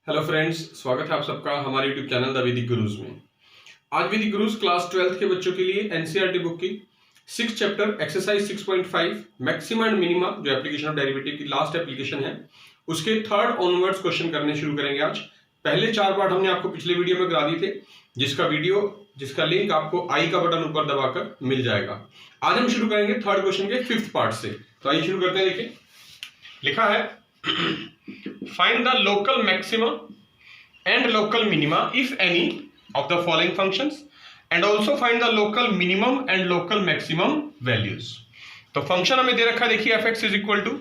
Hello friends, स्वागत है आप सबका हमारे यूट्यूब चैनल द वैदिक गुरुज में। आज वैदिक गुरुज क्लास 12th के बच्चों के लिए एनसीईआरटी बुक की 6 chapter exercise 6.5 maxima and minima जो एप्लीकेशन ऑफ डेरिवेटिव की लास्ट एप्लीकेशन है उसके थर्ड ऑनवर्ड्स क्वेश्चन करने शुरू करेंगे। आज पहले 4 पार्ट हमने आपको पिछले वीडियो में करा दिए थे, जिसका लिंक आपको आई का बटन ऊपर दबाकर मिल जाएगा। आज हम शुरू करेंगे थर्ड क्वेश्चन के 5th पार्ट से। तो आइए शुरू करते हैं। देखिए लिखा है find the local maxima and local minima if any of the following functions and also find the local minimum and local maximum values। तो फंक्शन हमें दे रखा है, देखिए fx is equal to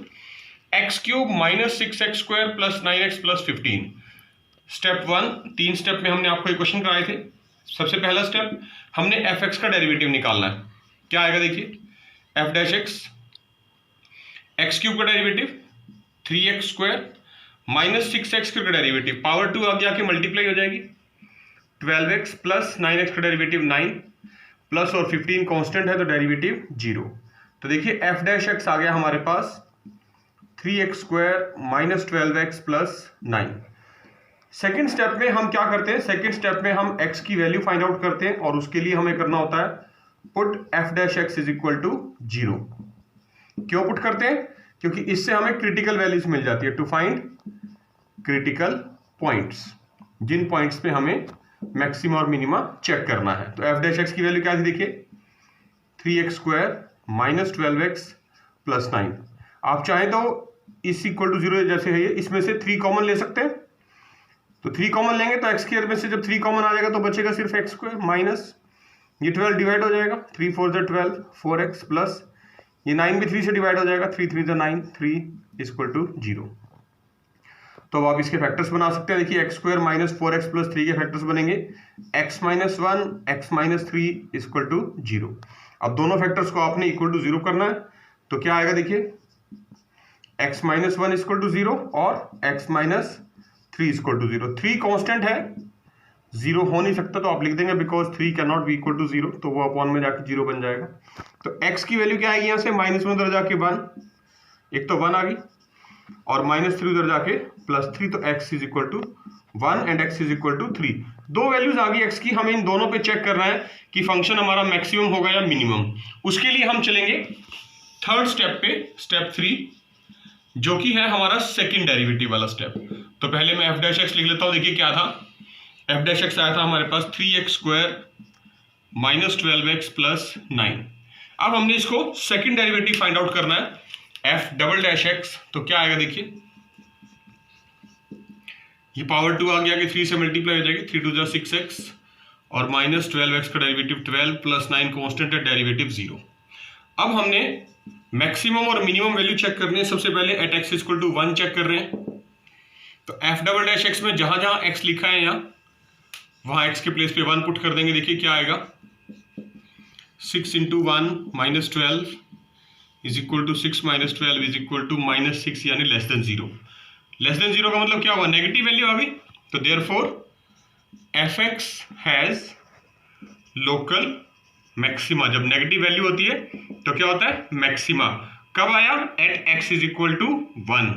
x cube minus 6x square plus 9x plus 15। Step 1 3 step में हमने आपको equation कराए थे। सबसे पहला स्टेप हमने fx का डेरिवेटिव निकालना है। क्या आएगा देखिए, f dash x, x cube का derivative 3x square minus 6x का डेरिवेटिव पावर 2 आगे आके मल्टीप्लाई हो जाएगी 12x प्लस 9x का डेरिवेटिव 9 प्लस और 15 कांस्टेंट है तो डेरिवेटिव 0। तो देखिए f डैश एक्स आ गया हमारे पास 3x square minus 12x plus 9। Second step में हम क्या करते हैं, सेकेंड स्टेप में हम x की वैल्यू फाइंड आउट करते हैं और उसके लिए हमें करना होता है put f dash x is equal to 0। क्यों पुट करते हैं, क्योंकि इससे हमें क्रिटिकल वैल्यूज मिल जाती है। टू फाइंड क्रिटिकल पॉइंट्स, जिन पॉइंट्स पे हमें मैक्सिमा और मिनिमा चेक करना है। तो f डैश एक्स की वैल्यू क्या थी देखिए 3x square minus 12x plus 9। आप चाहें तो इस इक्वल टू 0 जैसे है ये, इसमें से 3 कॉमन ले सकते हैं। तो 3 कॉमन लेंगे तो x स्क्वायर में से जब 3 कॉमन आ जाएगा तो बचेगा सिर्फ x स्क्वायर माइनस ये 12 डिवाइड हो जाएगा 3 4 जो 12 4x प्लस ये 9 भी 3 से डिवाइड हो जाएगा 3 3 जो 9 3 इक्वल टू 0। तो अब आप इसके फैक्टर्स बना सकते हैं। देखिए x square minus 4x plus 3 के फैक्टर्स बनेंगे x माइनस 1 x माइनस 3 इक्वल टू 0। अब दोनों फैक्टर्स को आपने इक्वल टू 0 करना है तो क्या आएगा देखिए x माइनस 1 इक्वल टू 0 और x माइनस 3 इक्वल टू 0। 3 कॉन्स्टेंट है, 0 हो नहीं सकता तो आप लिख देंगे because 3 can not be equal to 0, तो वो अपॉन में जाके 0 बन जाएगा। तो x की वैल्यू क्या आएगी यहाँ से माइनस में उधर जाके 1, एक तो 1 आ गई और माइनस 3 उधर जाके प्लस 3, तो x is equal to 1 and x is equal to 3। दो वैल्यूज आ गई x की, हमें इन दोनों पे चेक करना है कि फंक्शन हमारा मैक्सिमम होगा या मिनिमम। उसके लिए हम चलेंगे थर्ड स्टेप पे, स्टेप 3 जो कि है हमारा सेकेंड डेरिवेटिव वाला स्टेप। तो पहले मैं f डैश एक्स लिख लेता हूँ। देखिए क्या था, f डैश एक्स आया था हमारे पास 3x square minus 12x plus 9। अब हमने इसको सेकंड डेरिवेटिव फाइंड आउट करना है f डबल डैश एक्स। तो क्या आएगा देखिए ये पावर 2 आ गया कि 3 से मल्टीप्लाई हो जाएगी 3 2 6x और माइनस 12x का डेरिवेटिव 12 प्लस 9 कांस्टेंट है डेरिवेटिव 0। अब हमने मैक्सिमम और मिनिमम वैल्यू चेक करनी है। सबसे पहले at x equal to 1 check कर रहे हैं। तो f डबल डैश एक्स में जहां जहां x लिखा है यहाँ वहां x के प्लेस पे 1 पुट कर देंगे। देखिए क्या आएगा 6 into 1 minus 12 is equal to 6 minus 12 is equal to minus 6 यानी लेस देन 0। लेस देन 0 का मतलब क्या हुआ, नेगेटिव वैल्यू आ गई। तो therefore fx has local maxima. जब नेगेटिव वैल्यू होती है तो क्या होता है मैक्सिमा। कब आया, at x is equal to 1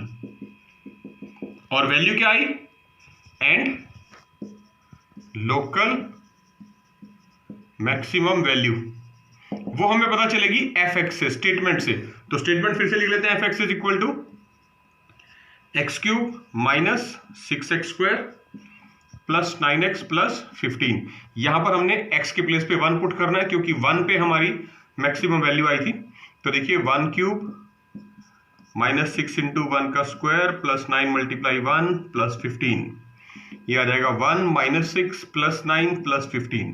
और वैल्यू क्या आई एंड लोकल मैक्सिमम वैल्यू, वो हमें पता चलेगी fx से, स्टेटमेंट से। तो स्टेटमेंट फिर से लिख लेते हैं fx is equal to x cube minus 6x square plus 9x plus 15। यहां पर हमने x के प्लेस पे 1 पुट करना है क्योंकि 1 पे हमारी मैक्सिमम वैल्यू आई थी। तो देखिए 1 क्यूब माइनस 6 इंटू 1 का स्क्वायर प्लस 9 मल्टीप्लाई 1 प्लस 15, ये आ जाएगा 1 माइनस 6 प्लस 9 प्लस 15।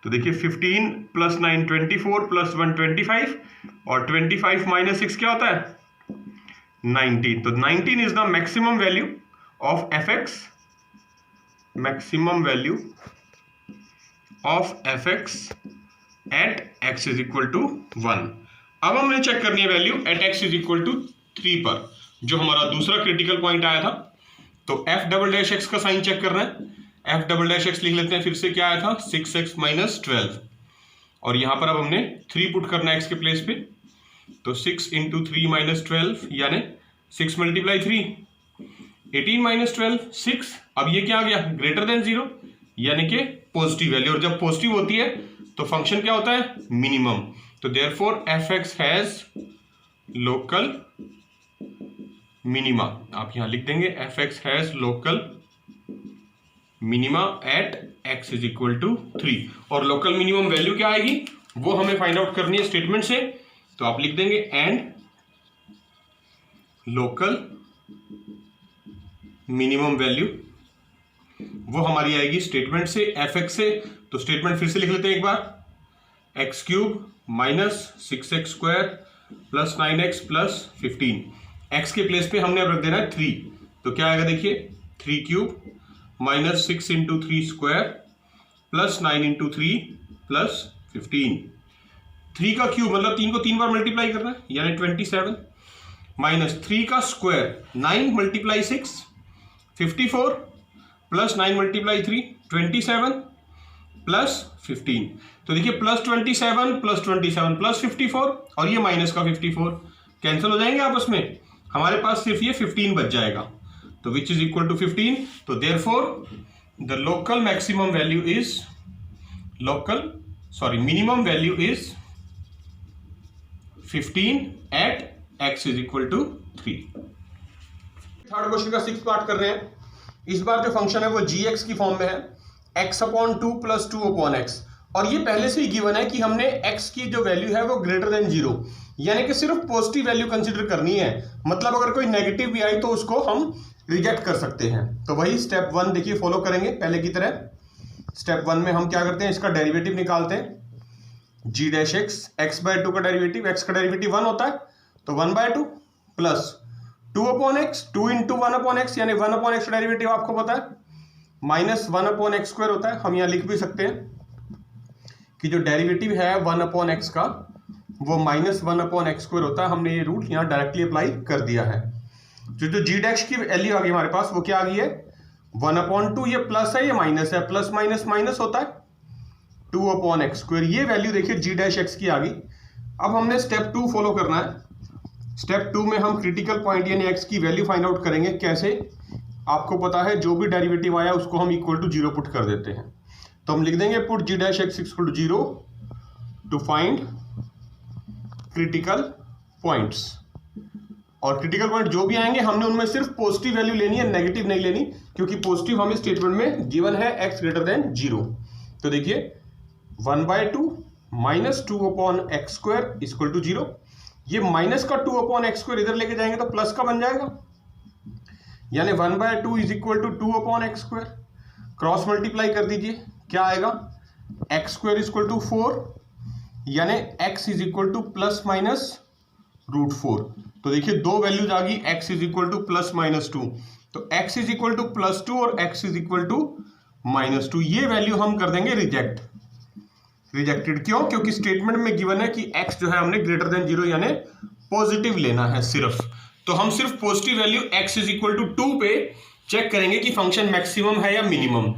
तो देखिए 15 प्लस 9 24 प्लस 1 25 और 25 माइनस 6 क्या होता है 19। तो 19 is the maximum value of fx, maximum value of fx at x is equal to 1। अब हमें चेक करनी है value at x is equal to 3 पर, जो हमारा दूसरा क्रिटिकल पॉइंट आया था। तो f डबल डैश एक्स का साइन चेक करना है। f डबल डैश एक्स लिख लेते हैं। फिर से क्या आया था 6x माइनस 12 और यहां पर अब हमने 3 पुट करना है x के प्लेस पे। तो 6 इंटू 3 माइनस 12 यानी 6 मल्टीप्लाई 3 18 माइनस 12 6। अब ये क्या आ गया, ग्रेटर देन 0 यानी कि पॉजिटिव वैल्यू, और जब पॉजिटिव होती है तो फंक्शन क्या होता है, मिनिमम। तो therefore f x has local minima, आप यहां लिख देंगे f x has local minima at x is equal to 3। और लोकल मिनिमम वैल्यू क्या आएगी वो हमें फाइंड आउट करनी है स्टेटमेंट से, तो आप लिख देंगे एंड लोकल मिनिमम वैल्यू, वो हमारी आएगी स्टेटमेंट से एफ एक्स से। तो स्टेटमेंट फिर से लिख लेते हैं एक बार, x cube minus 6x square plus 9x plus 15। X के प्लेस पे हमने अब रख देना है 3, तो क्या आएगा देखिए 3 cube minus 6 into 3 square plus 9 into 3 plus 15। 3 का क्यूब मतलब 3 को 3 बार मल्टीप्लाई करना है यानी 27, माइनस 3 का square 9 multiply 6 54 plus 9 multiply 3 27 plus 15। तो देखिए प्लस 27 प्लस 27 प्लस 54 और ये माइनस का 54 कैंसिल हो जाएंगे आपस में, हमारे पास सिर्फ ये 15 बच जाएगा, तो विच इज इक्वल टू 15। तो therefore the local maximum value is minimum value is 15 at x is equal to 3। Third question का 6th पार्ट कर रहे हैं। इस बार जो फंक्शन है वो gx की फॉर्म में है, x upon 2 plus 2 upon x, और ये पहले से ही गिवन है कि हमने x की जो वैल्यू है वो ग्रेटर देन 0 यानी कि सिर्फ पॉजिटिव वैल्यू कंसीडर करनी है, मतलब अगर कोई नेगेटिव भी आई तो उसको हम रिजेक्ट कर सकते हैं। तो वही स्टेप 1 देखिए फॉलो करेंगे पहले की तरह। स्टेप 1 में हम क्या करते हैं, इसका डेरिवेटिव निकालते हैं, g डैश x बाय 2 का डेरिवेटिव, x का डेरिवेटिव 1 होता है तो 1 by 2 plus 2 upon x, 2 into 1 upon x यानी 1 अपॉन एक्स का डेरिवेटिव आपको पता है, माइनस 1 अपॉन एक्स स्क्वायर होता है। हम यहाँ लिख भी सकते हैं कि जो डेरिवेटिव है 1 अपॉन एक्स का वो माइनस 1 अपॉन एक्स स्क्वायर होता है। हमने ये रूल यहाँ डायरेक्टली अप्लाई कर दिया है। जो जी डैश की वैल्यू आ गई हमारे पास वो क्या आ गई है 1 अपॉन 2, ये प्लस है ये माइनस है, प्लस माइनस माइनस होता है 2 अपॉन एक्स स्क्वायर, ये वैल्यू देखिए जी डैश एक्स की आ गई। अब हमने स्टेप 2 फॉलो करना है। स्टेप 2 में हम क्रिटिकल पॉइंट यानी x की वैल्यू फाइंड आउट करेंगे। कैसे, आपको पता है जो भी डेरिवेटिव आया उसको हम इक्वल टू 0 पुट कर देते हैं। तो हम लिख देंगे put g dash x equal to 0 to find critical points. और क्रिटिकल पॉइंट जो भी आएंगे हमने उनमें सिर्फ पॉजिटिव वैल्यू लेनी है, नेगेटिव नहीं लेनी, क्योंकि पॉजिटिव हमें स्टेटमेंट में गिवन है x ग्रेटर देन 0। तो देखिए 1 by 2 minus 2 upon x square equal to 0, ये माइनस का 2 अपॉन एक्स स्क्वायर इधर लेके जाएंगे तो प्लस का बन जाएगा, यानी 1 by 2 is equal to 2 upon x square. Cross multiply कर दीजिए, क्या आएगा एक्स स्क्वायर इक्वल टू 4 यानी x is equal to plus minus root 4। तो देखिए दो वैल्यूज आ गई, x is equal to plus minus 2, तो x is equal to plus 2 और x is equal to minus 2, ये वैल्यू हम कर देंगे रिजेक्टेड। क्यों, क्योंकि स्टेटमेंट में गिवन है कि x जो है हमने ग्रेटर देन 0 यानी पॉजिटिव लेना है सिर्फ। तो हम सिर्फ positive value x is equal to 2 पे चेक करेंगे कि फंक्शन मैक्सिमम है या मिनिमम।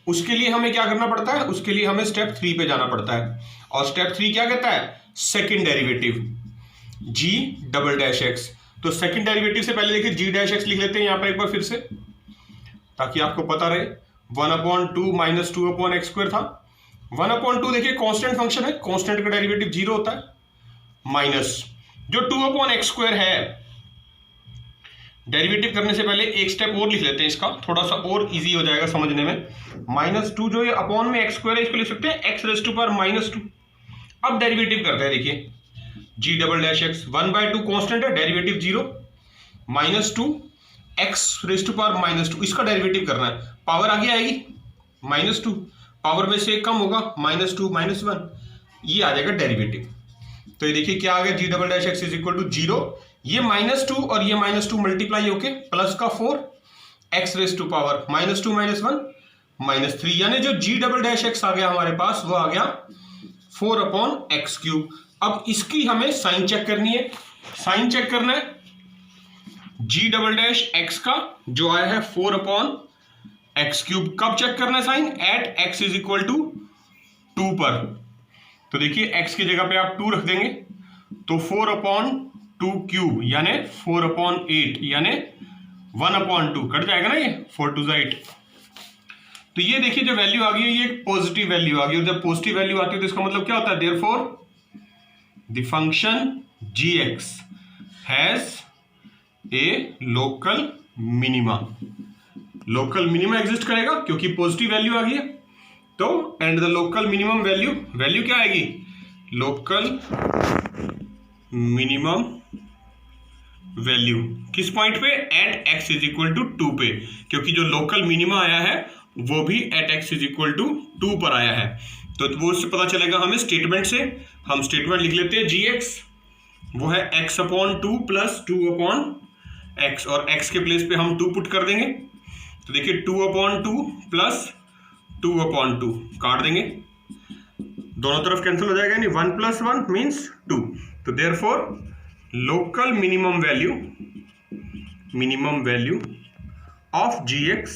उसके लिए हमें क्या करना पड़ता है, उसके लिए हमें स्टेप 3 पे जाना पड़ता है। और स्टेप 3 क्या कहता है, second derivative g double dash x। तो सेकंड डेरिवेटिव से पहले देखिए g डैश x लिख लेते हैं यहां पर एक बार फिर से, ताकि आपको पता रहे। 1 upon 2 minus 2 upon x square था। 1 अपॉन 2 देखिए कांस्टेंट फंक्शन है, कांस्टेंट का डेरिवेटिव 0 होता है, माइनस जो 2 अपॉन एक्स स्क्वायर है। डेरिवेटिव करने से पहले एक स्टेप और लिख लेते हैं, इसका थोड़ा सा और इजी हो जाएगा समझने में। माइनस 2 जो ये अपॉन में एक्स स्क्वायर है इसको लिख सकते हैं x raise to power minus 2। अब डेरिवेटिव करते हैं, देखिए g double dash x 1 by 2 constant है, derivative 0, minus 2 x raise to power minus 2, इसका डेरिवेटिव करना है। पावर आगे आएगी माइनस 2, पावर में से एक कम होगा माइनस 2 माइनस 1, ये आ जाएगा डेरिवेटिव। तो ये देखिए क्या आ गया, g double dash x is equal to 0, ये माइनस 2 और ये माइनस 2 मल्टीप्लाई होके प्लस का 4 x raise to power minus 2 minus 1 minus 3, यानी जो जी डबल डैश एक्स आ गया हमारे पास वो आ गया 4 अपॉन एक्स क्यूब। अब इसकी हमें साइन चेक करनी है। साइन चेक करना है जी डबल डैश एक्स का जो आया है 4 अपॉन एक्स क्यूब। कब चेक करना है sign, at x is equal to 2 पर। तो देखिए एक्स की जगह पे आप 2 रख देंगे तो 4 अपॉन 2 क्यूब यानी 4 अपॉन 8 यानी 1/2 कट जाएगा ना, ये 4 2 8। तो ये देखिए जो वैल्यू आ गई है ये एक पॉजिटिव वैल्यू आ गई, और जब पॉजिटिव वैल्यू आती है तो इसका मतलब क्या होता है, therefore the function gx has a local minima. Local minima exist करेगा क्योंकि पॉजिटिव वैल्यू आ गई है। तो and the local minimum value, value क्या आएगी, लोकल मिनिमम वैल्यू किस पॉइंट पे, at x is equal to 2 पे, क्योंकि जो लोकल मिनिमा आया है वो भी at x is equal to 2 पर आया है। तो वो उससे पता चलेगा हमें स्टेटमेंट से। हम स्टेटमेंट लिख लेते हैं gx वो है x/2 प्लस 2/x, और x के प्लेस पे हम 2 पुट कर देंगे। तो देखिए 2/2 प्लस 2/2 काट देंगे, दोनों तरफ कैंसिल हो जाएगा, यानी 1 + 1 मीन्स 2। तो therefore local minimum value of gx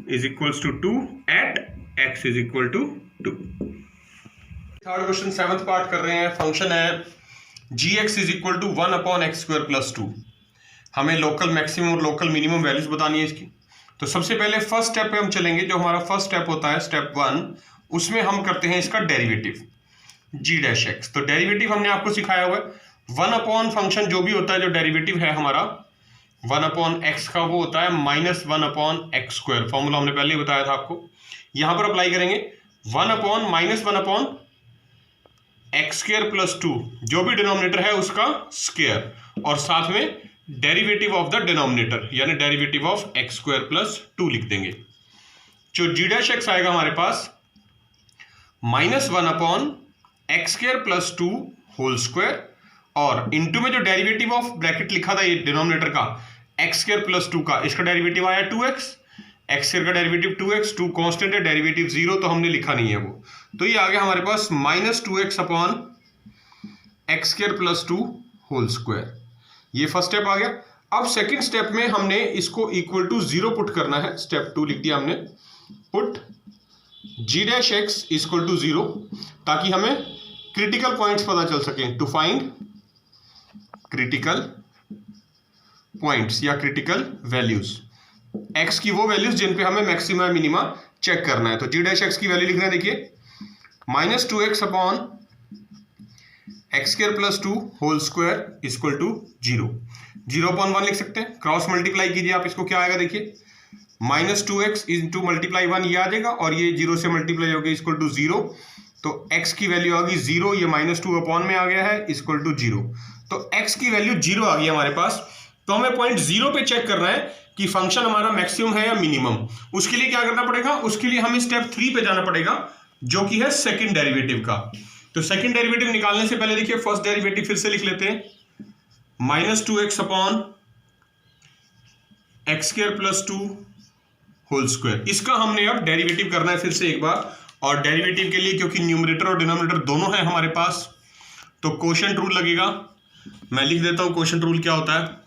is equals to 2 at x is equal to 2। Third question 7th part कर रहे हैं। फंक्शन है gx is equal to 1/x² plus 2। हमें लोकल मैक्सिमम और लोकल मिनिमम वैल्यूज बतानी है इसकी। तो सबसे पहले फर्स्ट स्टेप पे हम चलेंगे, जो हमारा फर्स्ट स्टेप होता है स्टेप 1, उसमें हम करते हैं इसका डेरिवेटिव g'(x). तो डेरिवेटिव हमने आपको सिखाया हुआ है 1/ फंक्शन जो भी होता है, जो डेरिवेटिव है हमारा 1/x का, वो होता है -1/x²। फॉर्मूला हमने पहले ही बताया था आपको। यहां पर अप्लाई करेंगे 1/(-1/x² प्लस 2), जो भी डिनोमिनेटर है उसका स्क्वायर, और साथ में डेरिवेटिव ऑफ द डिनोमिनेटर यानी डेरिवेटिव ऑफ x² प्लस 2 लिख देंगे। जो g'(x) आएगा हमारे पास -1/x² प्लस 2 होल स्क्वायर, और इनटू में जो डेरिवेटिव ऑफ ब्रैकेट लिखा था ये डिनोमिनेटर का x² प्लस 2 का, इसका डेरिवेटिव आया 2x, x² का डेरिवेटिव 2x, 2 कांस्टेंट है, डेरिवेटिव 0 तो हमने लिखा नहीं है वो। तो ये आ गया हमारे पास -2x/x² प्लस 2 होल स्क्वायर। ये फर्स्ट स्टेप आ गया। अब सेकंड स्टेप में हमने इसको इक्वल टू 0 पुट करना है। स्टेप 2 लिख दिया हमने, पुट g'(x) इक्वल टू 0, ताकि हमें क्रिटिकल पॉइंट्स पता चल सके। टू फाइंड क्रिटिकल पॉइंट्स या क्रिटिकल वैल्यूज, x की वो वैल्यूज जिन पे हमें मैक्सिमा मिनिमा चेक करना है। तो g'(x) की वैल्यू लिख रहे हैं, देखिए -2x/x² plus 2 whole square equal to 0। 0/1 लिख सकते हैं, क्रॉस मल्टीप्लाई कीजिए आप इसको, क्या आएगा देखिए -2x इंटू मल्टीप्लाई 1 ये आ जाएगा, और ये 0 से मल्टीप्लाई हो गया इक्वल टू 0। तो x की वैल्यू आ गई 0, ये -2 में आ गया है इक्वल टू 0। तो x की वैल्यू 0 आ गई हमारे पास। तो हमें पॉइंट 0 पे चेक करना है कि फंक्शन हमारा मैक्सिमम है या मिनिमम। उसके लिए क्या करना पड़ेगा, उसके लिए हमें स्टेप 3 पे जाना पड़ेगा, जो कि है सेकंड डेरिवेटिव का। तो सेकंड डेरिवेटिव निकालने से पहले देखिए फर्स्ट डेरिवेटिव फिर से लिख लेते हैं, -2x/x² प्लस 2 होल स्क्वायर। इसका हमने अब डेरिवेटिव करना है फिर से एक बार, और डेरिवेटिव के लिए क्योंकि न्यूमरेटर और डिनोमिनेटर दोनों है हमारे पास, तो कोशेंट रूल लगेगा। मैं लिख देता हूं कोशेंट रूल क्या होता है,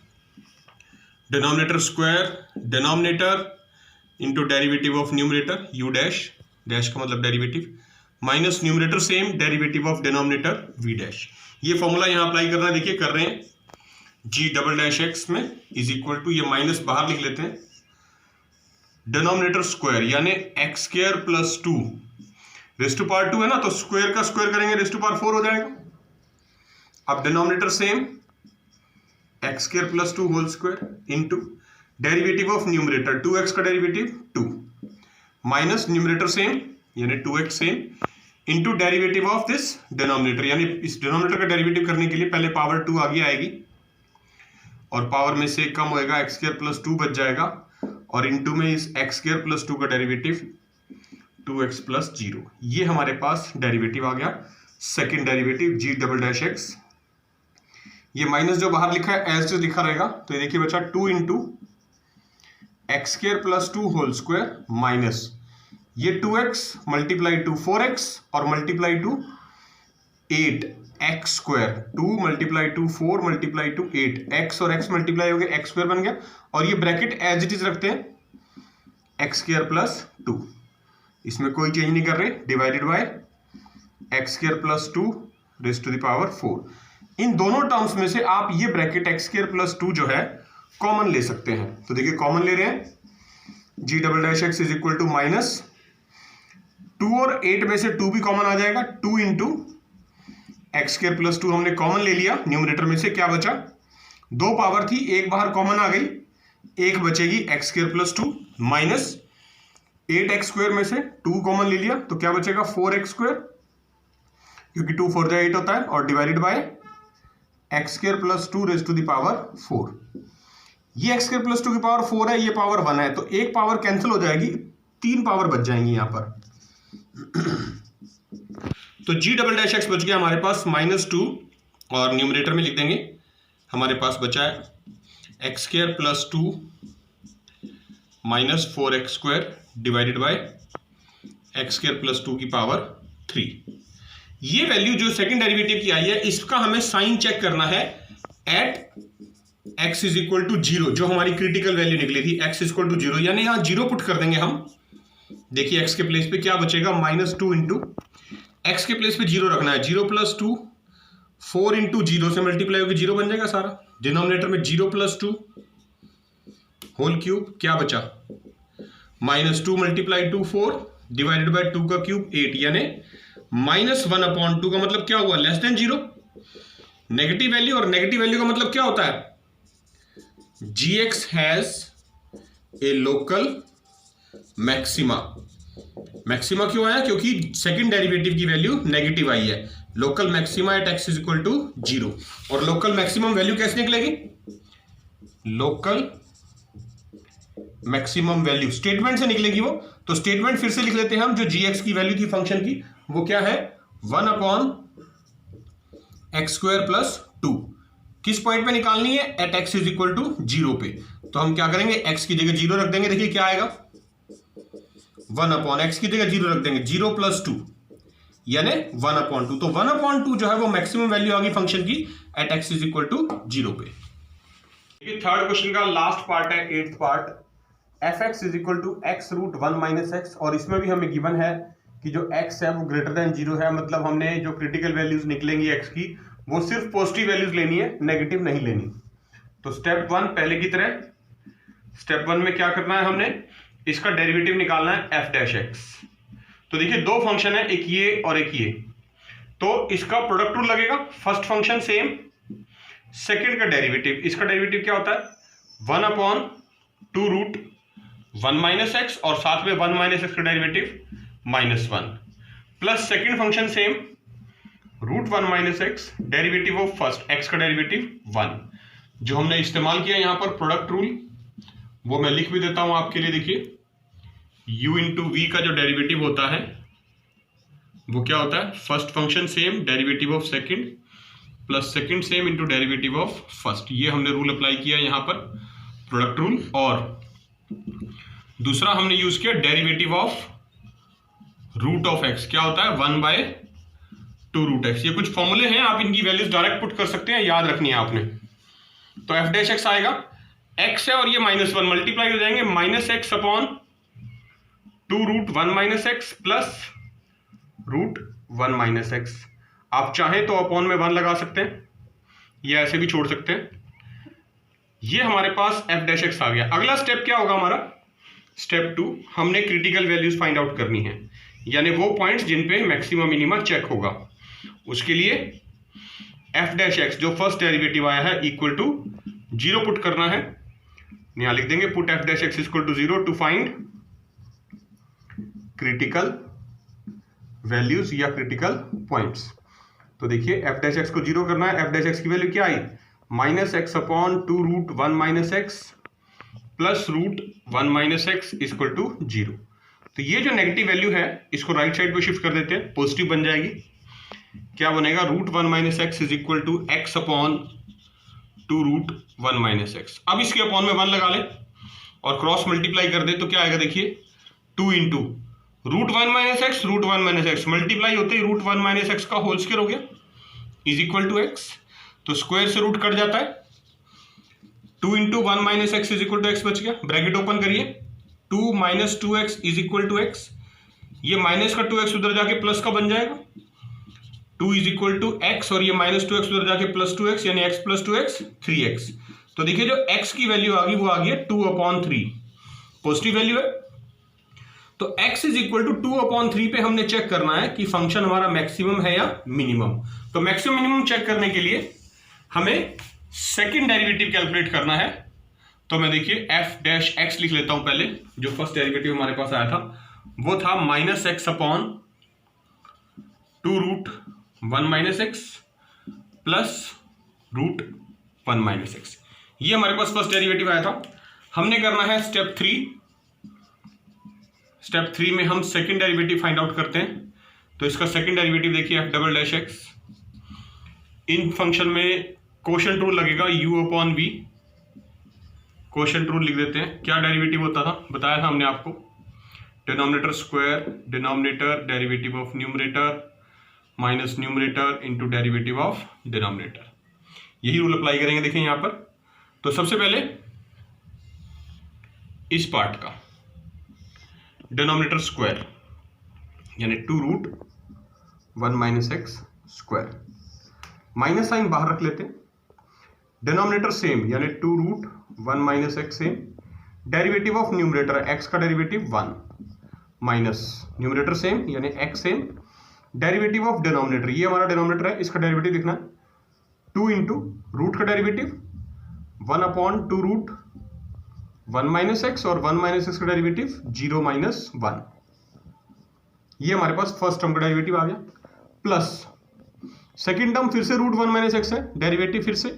denominator square denominator into derivative of numerator, u dash, dash का मतलब derivative, minus numerator same derivative of denominator v dash. ये फॉर्मूला यहां अप्लाई करना है, देखिए कर रहे हैं g'(x) में इज इक्वल टू, ये माइनस बाहर लिख लेते हैं, डिनोमिनेटर स्क्वायर यानी x² plus 2 raise to power 2 है ना, तो स्क्वायर का स्क्वायर करेंगे रेज़ टू पावर 4 हो जाएगा। अब denominator same x² plus 2 whole square into derivative of numerator 2x का डेरिवेटिव 2 माइनस न्यूमरेटर सेम यानी 2x same into derivative of this denominator, यानी इस डिनोमिनेटर का डेरिवेटिव करने के लिए पहले पावर 2 आगे आएगी, और पावर में से कम होएगा, x² प्लस 2 बच जाएगा, और इंटू में इस x² प्लस 2 का डेरिवेटिव 2x प्लस 0। ये हमारे पास डेरिवेटिव आ गया, सेकेंड डेरिवेटिव g'(x). ये माइनस जो बाहर लिखा है एज लिखा रहेगा, तो ये देखिए बचा 2 into x² plus 2 whole square minus ये 2x मल्टीप्लाई टू 4x और multiply to 8x², 2 multiply to 4 multiply to 8, x और x मल्टीप्लाई हो गया, x² बन गया, और ये ब्रैकेट एज इट इज रखते हैं x² प्लस 2, इसमें कोई चेंज नहीं कर रहे, divided by x² plus 2 raise to the power 4। इन दोनों टर्म्स में से आप ये ब्रैकेट x² प्लस 2 जो है कॉमन ले सकते हैं। तो देखिए कॉमन ले रहे हैं, g double dash x is equal to minus 2 और 8 में से 2 भी कॉमन आ जाएगा, 2 इंटू एक्स स्क्वायर प्लस 2 हमने कॉमन ले लिया। न्यूमरेटर में से क्या बचा, 2 पावर थी, एक बाहर कॉमन आ गई, एक बचेगी x square plus 2 minus 8x square में से 2 कॉमन ले लिया तो क्या बचेगा 4x स्क्वायर, क्योंकि 2 4 8 होता है, और divided by x square plus 2 raise to the power 4। ये एक्स स्क्वायर प्लस 2 की पावर 4 है, ये पावर 1 है, तो एक पावर कैंसिल हो जाएगी, 3 पावर बच जाएंगी यहां पर। तो जी डबल डैश एक्स बच गया हमारे पास -2, और न्यूमरेटर में लिख देंगे हमारे पास बचा है x square plus 2 minus 4x square divided by x square plus 2 की पावर 3। ये वैल्यू जो सेकंड डेरिवेटिव की आई है, इसका हमें साइन चेक करना है at x is equal to 0, जो हमारी क्रिटिकल वैल्यू निकली थी x इज इक्वल टू 0, यानी यहां 0 पुट कर देंगे हम। देखिए x के प्लेस पे क्या बचेगा, -2 इंटू एक्स के प्लेस पे 0 रखना है, 0 प्लस 2 4 इंटू 0 से मल्टीप्लाई होकर 0 बन जाएगा सारा। डिनोमिनेटर में 0 प्लस 2 होल क्यूब, क्या बचा -2 मल्टीप्लाई 2 4 डिवाइडेड बाय 2 का क्यूब 8, यानी -1/2 का मतलब क्या हुआ, लेस देन 0। नेगेटिव वैल्यू, और नेगेटिव वैल्यू का मतलब क्या होता है, gx has a local maxima. Maxima क्यों आया, क्योंकि सेकंड डेरिवेटिव की वैल्यू नेगेटिव आई है। Local maxima at x is equal to 0, और लोकल मैक्सिमम वैल्यू कैसे निकलेगी, लोकल मैक्सिमम वैल्यू स्टेटमेंट से निकलेगी वो। तो स्टेटमेंट फिर से लिख लेते हैं हम, जो gx की वैल्यू थी फंक्शन की, वो क्या है 1/x स्क्वायर प्लस 2। किस पॉइंट पे निकालनी है, at x is equal to 0 पे। तो हम क्या करेंगे, x की जगह 0 रख देंगे, देखिए क्या आएगा 1/x की जगह 0 रख देंगे, 0 प्लस 2 यानी 1/2। तो 1/2 जो है वो मैक्सिमम वैल्यू आ गई फंक्शन की at x is equal to 0 पे। थर्ड क्वेश्चन का लास्ट पार्ट है, 8th part, fx is equal to x root 1 minus x. और इसमें भी हमें गिवन है कि जो x है वो ग्रेटर देन 0 है, मतलब हमने जो क्रिटिकल वैल्यूज निकलेंगी x की वो सिर्फ पॉजिटिव वैल्यूज लेनी है, नेगेटिव नहीं लेनी। तो स्टेप 1 पहले की तरह, स्टेप 1 में क्या करना है, हमने इसका डेरिवेटिव निकालना है f डैश x। तो देखिए दो फंक्शन है, एक ये और एक ये, तो इसका प्रोडक्ट रूल लगेगा। फर्स्ट फंक्शन सेम, सेकंड का डेरिवेटिव, इसका डेरिवेटिव क्या होता है 1/2 रूट 1 माइनस एक्स, और साथ में 1 माइनस एक्स का derivative -1, plus second function same root 1 minus x, derivative of first x का डेरिवेटिव 1। जो हमने इस्तेमाल किया यहां पर प्रोडक्ट रूल, वो मैं लिख भी देता हूं आपके लिए। देखिए u इंटू वी का जो डेरिवेटिव होता है वो क्या होता है, first function same derivative of second plus second same into derivative of first. ये हमने रूल अप्लाई किया यहां पर, प्रोडक्ट रूल। और दूसरा हमने यूज किया derivative of root of x, क्या होता है 1/2 रूट एक्स। ये कुछ फॉर्मूले हैं, आप इनकी वैल्यूज डायरेक्ट पुट कर सकते हैं, याद रखनी है आपने। तो एफ डैश एक्स आएगा, एक्स है और ये -1 मल्टीप्लाई हो जाएंगे, -x/2 root 1 minus x plus root 1 minus x. आप चाहें तो अपॉन में 1 लगा सकते हैं, या ऐसे भी छोड़ सकते हैं। ये हमारे पास एफ डैश एक्स आ गया। अगला स्टेप क्या होगा हमारा, स्टेप 2, हमने क्रिटिकल वैल्यूज फाइंड आउट करनी है, यानी वो पॉइंट्स जिन पे मैक्सिमम मिनिमा चेक होगा। उसके लिए एफ डैश एक्स जो फर्स्ट डेरिवेटिव आया है इक्वल टू 0 पुट करना है। यहां लिख देंगे put f dash x equal to 0 to find critical values या क्रिटिकल पॉइंट्स। तो देखिए एफ डैश एक्स को 0 करना है, एफ डैश एक्स की वैल्यू क्या आई -x/2 root 1 minus x plus root 1 minus x equal to 0। तो ये जो नेगेटिव वैल्यू है इसको राइट साइड पे शिफ्ट कर देते हैं, पॉजिटिव बन जाएगी। क्या बनेगा, root 1 minus x is equal to x/2 root 1 minus x. अब इसके अपॉन में 1 लगा ले और क्रॉस मल्टीप्लाई कर दे तो क्या आएगा, देखिए 2 इंटू root 1 minus x, root 1 minus x multiply होते ही रूट 1 माइनस एक्स का होल स्क्वायर हो गया इज इक्वल टू एक्स। तो स्क्वायर से रूट कट जाता है, 2 into 1 minus x is equal to x बच गया। ब्रैकेट ओपन करिए, 2 minus 2x is equal to x. ये माइनस का 2x उधर जाके प्लस का बन जाएगा, 2 इज इक्वल टू एक्स, और ये -2x उधर जाके +2x यानी x + 2x 3x। तो देखिए जो x की वैल्यू आ गई वो आ गई है 2/3, पॉजिटिव वैल्यू है। तो x इज इक्वल टू 2/3 पे हमने चेक करना है कि फंक्शन हमारा मैक्सिमम है या मिनिमम। तो मैक्सिमम मिनिमम चेक करने के लिए हमें सेकंड डेरिवेटिव कैलकुलेट करना है। तो मैं देखिए f डैश x लिख लेता हूं पहले। जो फर्स्ट डेरिवेटिव हमारे पास आया था वो था -x/(2√1 - x) प्लस √1 - x। ये हमारे पास फर्स्ट डेरिवेटिव आया था। हमने करना है स्टेप 3 में हम सेकंड डेरिवेटिव फाइंड आउट करते हैं। तो इसका सेकंड डेरिवेटिव देखिए f'(x), इन फंक्शन में कोशेंट रूल लगेगा u/v, कोशेंट रूल लिख देते हैं। क्या डेरिवेटिव होता था बताया था हमने आपको, denominator square denominator derivative of numerator minus numerator into derivative of denominator. यही रूल अप्लाई करेंगे देखिए यहां पर। तो सबसे पहले इस पार्ट का डिनोमिनेटर स्क्वायर यानी 2√1 - x स्क्वायर, माइनस साइन बाहर रख लेते हैं। डिनोमिनेटर सेम यानी 2√1 - x same, derivative of numerator x का डेरिवेटिव 1 माइनस न्यूमरेटर सेम यानी x same, derivative of denominator, ये हमारा डिनोमिनेटर है, इसका डेरिवेटिव लिखना है 2 इंटू रूट का डेरिवेटिव 1/2√1 - x और 1 - x का डेरिवेटिव 0 - 1। ये हमारे पास फर्स्ट टर्म का डेरिवेटिव आ गया, प्लस सेकेंड टर्म फिर से √1 - x है, डेरिवेटिव फिर से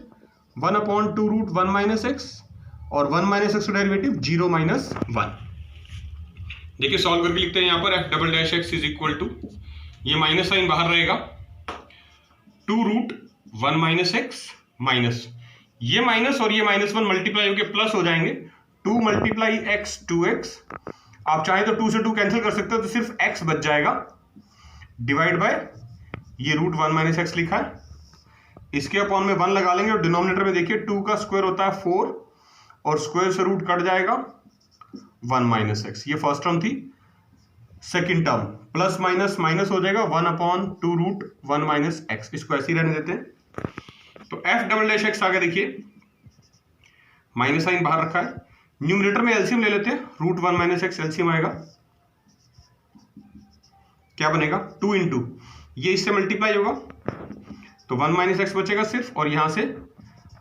1/2√1 - x और 1 - x का डेरिवेटिव 0 - 1। देखिए सॉल्व करके लिखते हैं यहां पर f'(x) इज इक्वल टू, ये माइनस साइन बाहर रहेगा, 2√1 - x माइनस ये माइनस और ये -1 मल्टीप्लाई होकर प्लस हो जाएंगे, 2 × x 2x। आप चाहें तो 2 से 2 कैंसिल कर सकते हो तो सिर्फ x बच जाएगा, डिवाइड बाय ये √1 - x लिखा है, इसके अपॉन में 1 लगा लेंगे और डिनोमिनेटर में देखिए 2 का स्क्वायर होता है 4 और स्क्वायर से रूट कट जाएगा 1 - x। ये फर्स्ट टर्म थी। Second term plus minus minus हो जाएगा 1/2√1 - x, इसको ऐसे ही रहने देते हैं। तो f'(x) आगे देखिए माइनस साइन बाहर रखा है, न्यूमरेटर में एलसीएम ले लेते हैं, √1 - x एलसीएम आएगा, क्या बनेगा 2 इंटू ये इससे मल्टीप्लाई होगा तो 1 - x बचेगा सिर्फ, और यहां से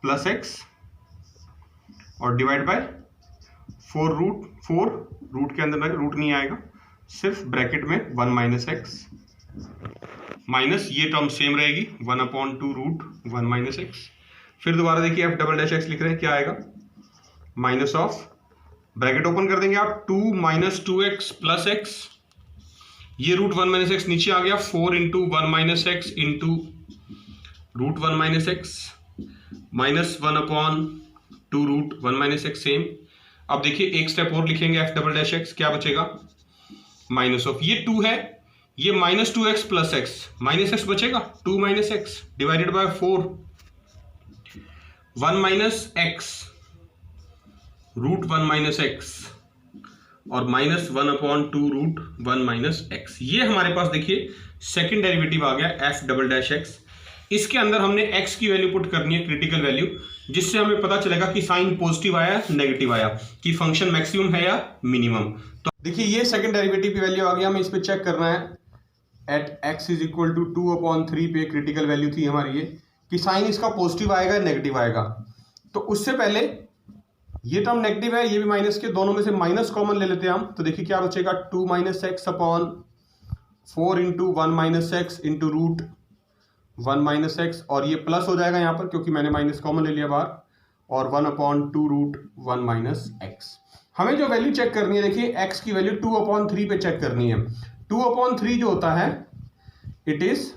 प्लस x और डिवाइड बाय 4 रूट के अंदर रूट नहीं आएगा, सिर्फ ब्रैकेट में 1 - x माइनस ये टर्म सेम रहेगी 1/2√1 - x। फिर दोबारा देखिए f'(x) लिख रहे हैं, क्या आएगा माइनस ऑफ, ब्रैकेट ओपन कर देंगे आप, 2 - 2x प्लस x, ये √1 - x नीचे आ गया, 4 × 1 - x into √1 - x minus 1/2√1 - x same. अब देखिए एक स्टेप और लिखेंगे f'(x), क्या बचेगा माइनस ऑफ, ये 2 है, ये -2x प्लस x, -x बचेगा 2 - x divided by 4 1 - x √1 - x और -1/2√1 - x। ये हमारे पास देखिए सेकंड डेरिवेटिव आ गया f'(x). इसके अंदर हमने x की वैल्यू पुट करनी है, क्रिटिकल वैल्यू, जिससे हमें पता चलेगा कि साइन पॉजिटिव आया नेगेटिव आया, कि फंक्शन मैक्सिमम है या मिनिमम। तो देखिए ये सेकंड डेरिवेटिव की वैल्यू आ गया, हमें इस पे चेक करना है at x is equal to 2/3 पे क्रिटिकल वैल्यू थी हमारी ये, कि साइन इसका पॉजिटिव आएगा नेगेटिव आएगा। तो उससे पहले ये टर्म नेगेटिव है, ये भी माइनस के, दोनों में से माइनस कॉमन ले लेते हैं हम। तो देखिए क्या बचेगा 2 - x/4 × 1 - x इंटू √1 - x, और ये प्लस हो जाएगा यहाँ पर क्योंकि मैंने माइनस कॉमन ले लिया बाहर, और 1/2√1 - x। हमें जो वैल्यू चेक करनी है देखिए x की वैल्यू 2/3 पे चेक करनी है। 2/3 जो होता है इट इज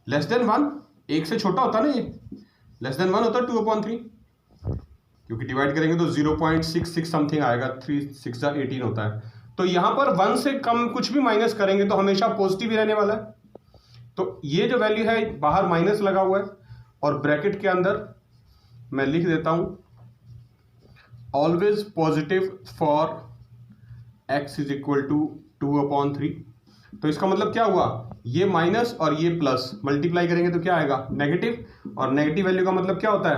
लेस देन 1, एक से छोटा होता है ना, ये लेस देन 1 होता है 2/3, क्योंकि डिवाइड करेंगे तो 0.66 समथिंग आएगा, 3 6 18 होता है। तो यहां पर 1 से कम कुछ भी माइनस करेंगे तो हमेशा पॉजिटिव ही रहने वाला है। तो ये जो वैल्यू है बाहर माइनस लगा हुआ है, और ब्रैकेट के अंदर मैं लिख देता हूं always positive for x is equal to 2/3। तो इसका मतलब क्या हुआ, ये माइनस और ये प्लस मल्टीप्लाई करेंगे तो क्या आएगा नेगेटिव, और नेगेटिव वैल्यू का मतलब क्या होता है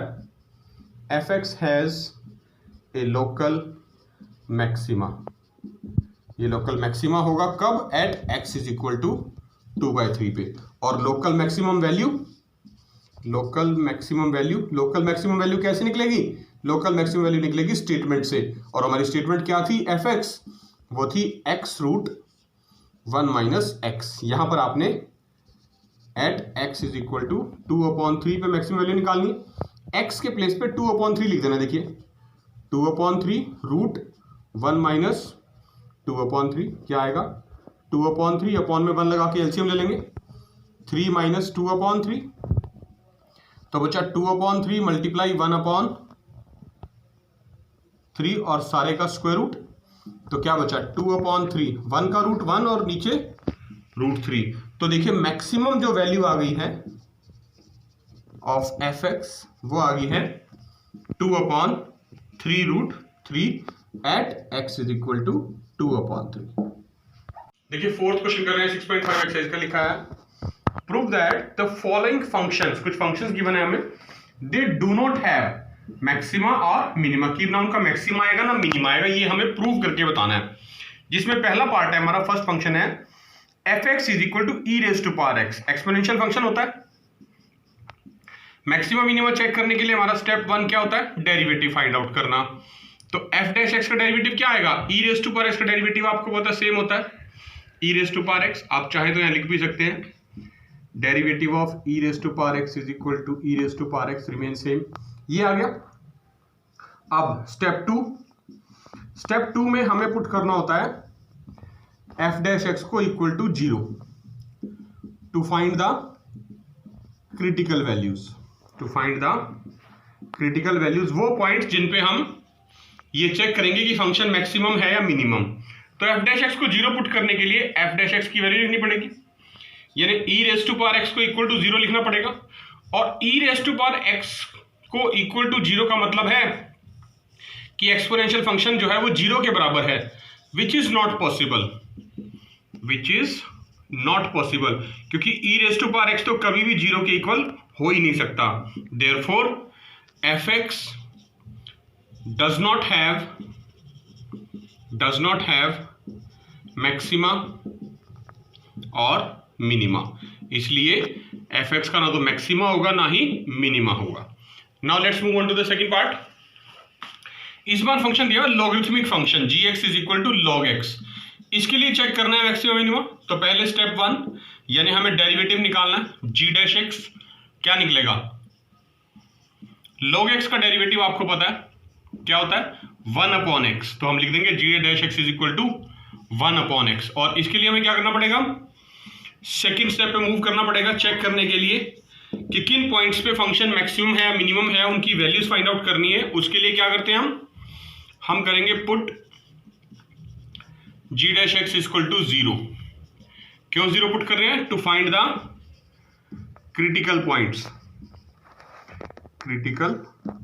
f x has a local maxima. ये लोकल मैक्सिमा होगा कब? At x is equal to 2/3 पे। और लोकल मैक्सिमम वैल्यू कैसे निकलेगी? लोकल मैक्सिमम वैल्यू निकलेगी स्टेटमेंट से, और हमारी स्टेटमेंट क्या थी? एफ एक्स, वो थी x रूट 1 माइनस एक्स। यहां पर आपने at x is equal to 2/3 पे मैक्सिमम वैल्यू निकालनी है। x के प्लेस पे 2/3 लिख देना। देखिए 2/3 रूट 1 माइनस 2/3 क्या आएगा? 2/3 अपॉन में 1 लगा के एलसीएम ले लेंगे। 3 माइनस 2/3 तो बचा 2/3 मल्टीप्लाई 1/3 और सारे का स्क्वायर रूट। तो क्या बचा? 2/3, 1 का रूट 1 और नीचे रूट 3। तो देखिए मैक्सिमम जो वैल्यू आ गई है ऑफ एफ एक्स वो आ गई है 2/3 root 3 at x is equal to 2/3। देखिए फोर्थ क्वेश्चन कर रहे हैं 6.5 एक्सरसाइज का। लिखा है prove that the following functions, कुछ फंक्शंस गिवन है हमें, they do not have maxima और मिनिमा, कि ना उनका मैक्सिमा आएगा ना मिनिमा आएगा। ये हमें प्रूव करके बताना है। जिसमें पहला पार्ट है हमारा, फर्स्ट फंक्शन है f x is equal to e raise to power x. Exponential function होता है। मैक्सिमा मिनिमा चेक करने के लिए हमारा स्टेप 1 क्या होता है? डेरिवेटिव फाइंड आउट करना। तो एफ डैश एक्स का डेरिवेटिव क्या आएगा? E raise to power x का डेरिवेटिव आपको पता सेम होता है, e raise to power x. आप चाहे तो यहां लिख भी सकते हैं, derivative of e raise to power x is equal to e raise to power x remain same. ये आ गया। अब स्टेप 2 में हमें पुट करना होता है एफ डैश एक्स को equal to 0 to find the critical values. वो पॉइंट जिन पे हम ये चेक करेंगे कि फंक्शन मैक्सिमम है या मिनिमम। तो एफ डैश एक्स को 0 पुट करने के लिए एफ डैश एक्स की वैल्यू लिखनी पड़ेगी, यानी ई रेज टू पावर एक्स को इक्वल टू 0 लिखना पड़ेगा। और ई रेज टू पावर एक्स को इक्वल टू 0 का मतलब है कि एक्सपोनेंशियल फंक्शन जो है वो 0 के बराबर है, विच इज नॉट पॉसिबल, क्योंकि ई रेज टू पावर एक्स तो कभी भी 0 के इक्वल हो ही नहीं सकता। Therefore f x does not have maxima और मिनिमा, इसलिए एफ एक्स का ना तो मैक्सिमा होगा ना ही मिनिमा होगा। Now let's move on to the second part. इस बार फंक्शन दिया logarithmic function g x is equal to log x. इसके लिए चेक करना है मैक्सिमा मिनिमा। तो पहले स्टेप 1 यानी हमें डेरिवेटिव निकालना है। जी डैश एक्स क्या निकलेगा? लॉग एक्स का डेरिवेटिव आपको पता है क्या होता है? 1/x। तो हम लिख देंगे g dash x is equal to 1/x। और इसके लिए हमें क्या करना पड़ेगा? सेकेंड स्टेप पे मूव करना पड़ेगा चेक करने के लिए कि किन पॉइंट्स पे फंक्शन मैक्सिमम है मिनिमम है, उनकी वैल्यूज फाइंड आउट करनी है। उसके लिए क्या करते हैं हम करेंगे put g dash x equal to 0। क्यों 0 पुट कर रहे हैं? To find the critical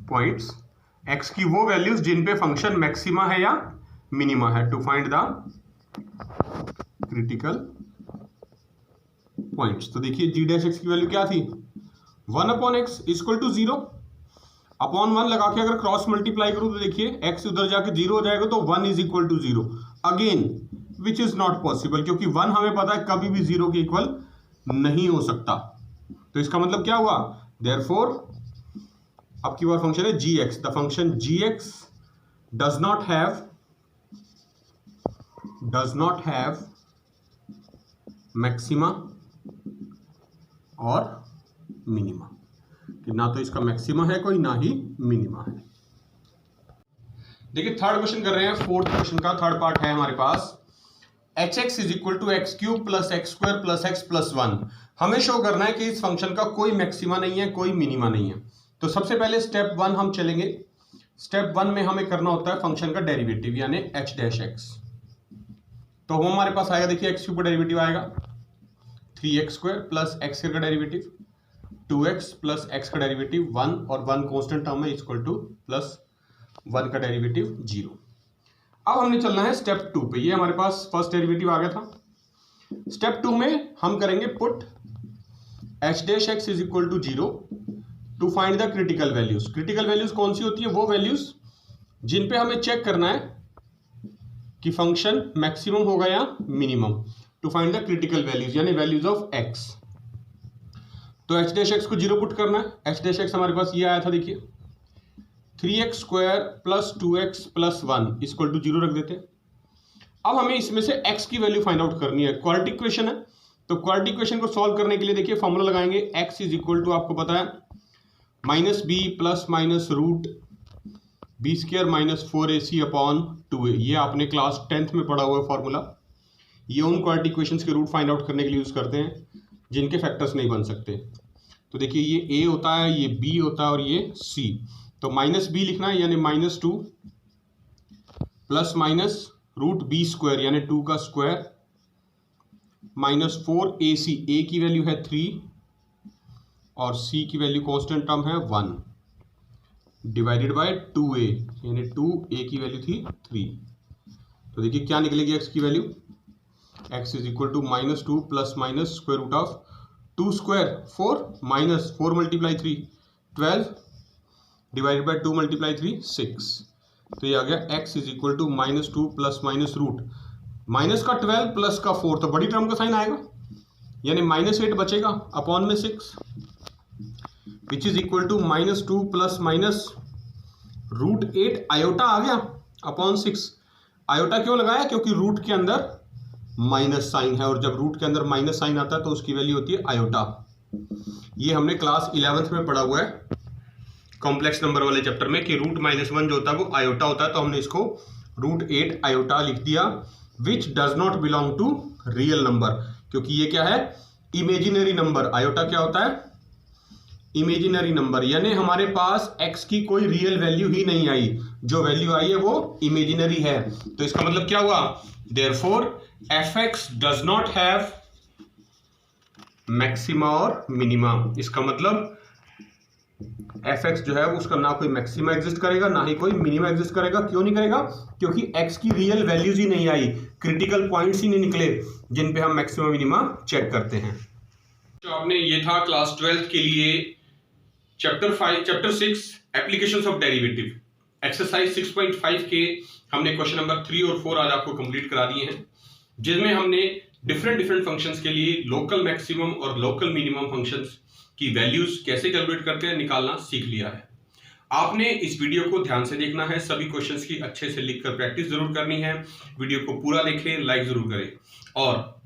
points x की वो वैल्यूज जिन पे फंक्शन मैक्सिमा है या मिनिमा है। To find the critical points. तो देखिए जी डैश एक्स की वैल्यू क्या थी? 1/x इक्वल टू 0 अपॉन 1 लगा के अगर क्रॉस मल्टीप्लाई करूं तो देखिए x उधर जाके 0 हो जाएगा, तो 1 is equal to 0 again, which is not possible, क्योंकि 1 हमें पता है कभी भी 0 के इक्वल नहीं हो सकता। तो इसका मतलब क्या हुआ? देयरफॉर अब की बार फंक्शन है gx, the function gx does not have maxima और मिनिमा, कि ना तो इसका मैक्सिमा है कोई ना ही मिनिमा है। देखिए थर्ड क्वेश्चन कर रहे हैं। फोर्थ क्वेश्चन का थर्ड पार्ट है हमारे पास। H x is equal to x cube plus x square plus x plus 1। हमें शो करना है कि इस फंक्शन का कोई मैक्सिमा नहीं है कोई मिनिमा नहीं है। तो सबसे पहले स्टेप 1 हम चलेंगे। स्टेप 1 में हमें करना होता है फंक्शन का डेरिवेटिव यानी एच डैश एक्स। तो वो हमारे पास आएगा, देखिए एक्स क्यूब का डेरिवेटिव आएगा 3x स्क्वायर प्लस एक्स का डेरिवेटिव 2x प्लस एक्स का डेरिवेटिव 1 और 1 कांस्टेंट टर्म है इक्वल टू प्लस 1 का डेरिवेटिव 0। अब हमने चलना है स्टेप 2 पे। ये हमारे पास फर्स्ट डेरिवेटिव आ गया था। स्टेप 2 में हम करेंगे put h dash x is equal to 0 to find the critical values. Critical values कौन सी होती है? वो वैल्यूज जिन पे हमें चेक करना है कि फंक्शन मैक्सिमम होगा या minimum. To find the critical values यानी वैल्यूज ऑफ एक्स। तो एच डैश एक्स को 0 पुट करना है। एच डैश एक्स हमारे पास ये आया था, देखिए 3x square plus 2x plus 1 equal to 0 रख देते हैं। अब हमें इसमें से x की वैल्यू फाइंड आउट करनी है। क्वाड्रेटिक इक्वेशन है, तो क्वाड्रेटिक इक्वेशन को सॉल्व करने के लिए देखिए फॉर्मूला लगाएंगे। x इज इक्वल टू, आपको पता है, minus b plus minus root b square minus 4ac upon 2a। ये आपने क्लास 10th में पढ़ा हुआ है फॉर्मूला। ये उन क्वाड्रेटिक इक्वेशंस के रूट फाइंड आउट करने के लिए यूज करते हैं जिनके फैक्टर्स नहीं बन सकते। तो देखिए ये a होता है, ये b होता है और ये c। तो माइनस बी लिखना है यानी -2 plus minus root b square यानी 2 का स्क्वायर माइनस 4ac। a की वैल्यू है 3 और c की वैल्यू कांस्टेंट टर्म है 1 डिवाइडेड बाय 2a यानी 2a की वैल्यू थी 3। तो देखिए क्या निकलेगी x की value. x is equal to -2 plus minus square root of 2 square 4 minus 4 multiply 3 12 divided by 2 multiply 3 6। तो ये आ गया x is equal to -2 plus minus root minus का 12 प्लस का 4, तो बड़ी टर्म का साइन आएगा यानी -8 बचेगा अपॉन में 6 which is equal to -2 plus minus root 8 iota आ गया अपॉन 6। आयोटा क्यों लगाया? क्योंकि रूट के अंदर माइनस साइन है और जब रूट के अंदर माइनस साइन आता है तो उसकी वैल्यू होती है आयोटा। ये हमने क्लास 11th में पढ़ा हुआ है कॉम्प्लेक्स नंबर वाले चैप्टर में कि रूट -1 जो होता है वो आयोटा होता है। तो हमने इसको रूट 8 आयोटा लिख दिया which does not belong to real number, क्योंकि ये क्या है? Imaginary number. आयोटा क्या होता है? इमेजिनरी नंबर, यानी हमारे पास x की कोई रियल वैल्यू ही नहीं आई, जो वैल्यू आई है वो इमेजिनरी है। तो इसका मतलब क्या हुआ? Therefore fx does not have maxima और मिनिमा। इसका मतलब fx जो है उसका ना कोई मैक्सिमा एग्जिस्ट करेगा ना ही कोई मिनिमा एग्जिस्ट करेगा। क्यों नहीं करेगा? क्योंकि x की रियल वैल्यूज ही नहीं आई, क्रिटिकल पॉइंट्स ही नहीं निकले जिन पे हम मैक्सिमा मिनिमा चेक करते हैं। तो आपने ये था क्लास 12th के लिए chapter 6 applications of derivative exercise 6.5 के हमने क्वेश्चन नंबर 3 और 4 आज आपको कंप्लीट करा दिए हैं, जिसमें हमने डिफरेंट फंक्शंस के लिए लोकल मैक्सिमम और लोकल मिनिमम फंक्शंस की वैल्यूज कैसे कैलकुलेट करते हैं निकालना सीख लिया है। आपने इस वीडियो को ध्यान से देखना है, सभी क्वेश्चंस की अच्छे से लिखकर प्रैक्टिस जरूर करनी है। वीडियो को पूरा देखें, लाइक जरूर करें और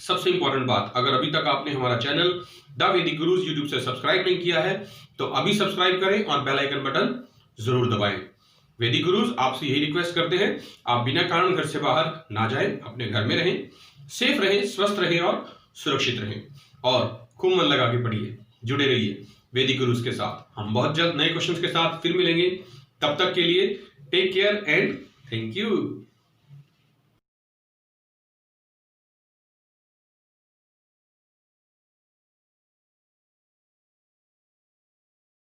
सबसे इंपॉर्टेंट बात, अगर अभी तक आपने हमारा चैनल द वैदिक गुरुज यूट्यूब से सब्सक्राइब नहीं किया है तो अभी सब्सक्राइब करें और बेल आइकन बटन जरूर दबाएं। वैदिक गुरुज आपसे यही रिक्वेस्ट करते हैं, आप बिना कारण घर से बाहर ना जाएं, अपने घर में रहें, सेफ रहें, स्वस्थ रहें और सुरक्षित रहें और खूब मन लगा के पढ़िए, जुड़े रहिए वैदिक गुरुज के साथ। हम बहुत जल्द नए क्वेश्चंस के साथ फिर मिलेंगे, तब तक के लिए take care and thank you.